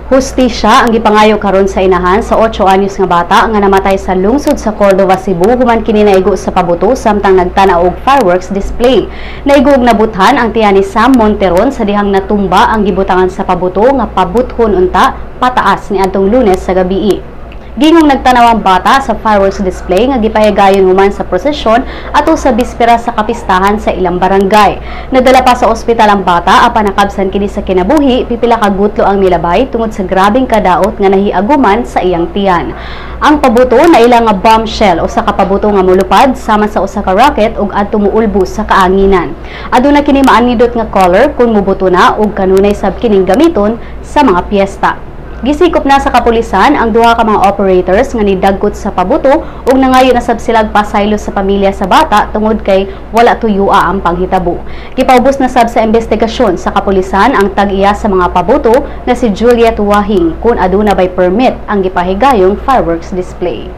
Hustisya ang gipangayo karon sa inahan sa 8 anyos nga bata nga namatay sa lungsod sa Cordova, Cebu human kini naigo sa pabuto samtang nagtanaw og fireworks display. Naigo og nabuthan ang tiyan ni Sam Monteron sa dihang natumba ang gibutangan sa pabuto nga pabuthon unta pataas niadtong Lunes sa gabii. Gingong nagtanaw ang bata sa fireworks display nga gipahigayon human sa prosesyon ato sa bispera sa kapistahan sa ilang barangay. Nadala pa sa ospital ang bata apan nakabsan kini sa kinabuhi, pipila ka gutlo ang nilabay tungod sa grabeng kadaot nga nahiaguman sa iyang tiyan. Ang pabuto na ilang nga bombshell o sa kapabuto nga molupad sama sa usa ka rocket ug adto muulbo sa kaanginan. Aduna kini maanidot nga color kung mubuto na ug kanunay sab kining gamiton sa mga piyesta. Gisikop na sa kapulisan ang duha ka mga operators nga nidagkot sa pabuto ug nangayo na sab silang pasaylo sa pamilya sa bata tungod kay wala tuyua ang panghitabo. Gipaubos na sab sa investigasyon sa kapulisan ang tag-iya sa mga pabuto na si Juliet Wahing kung aduna bay permit ang gipahigayong fireworks display.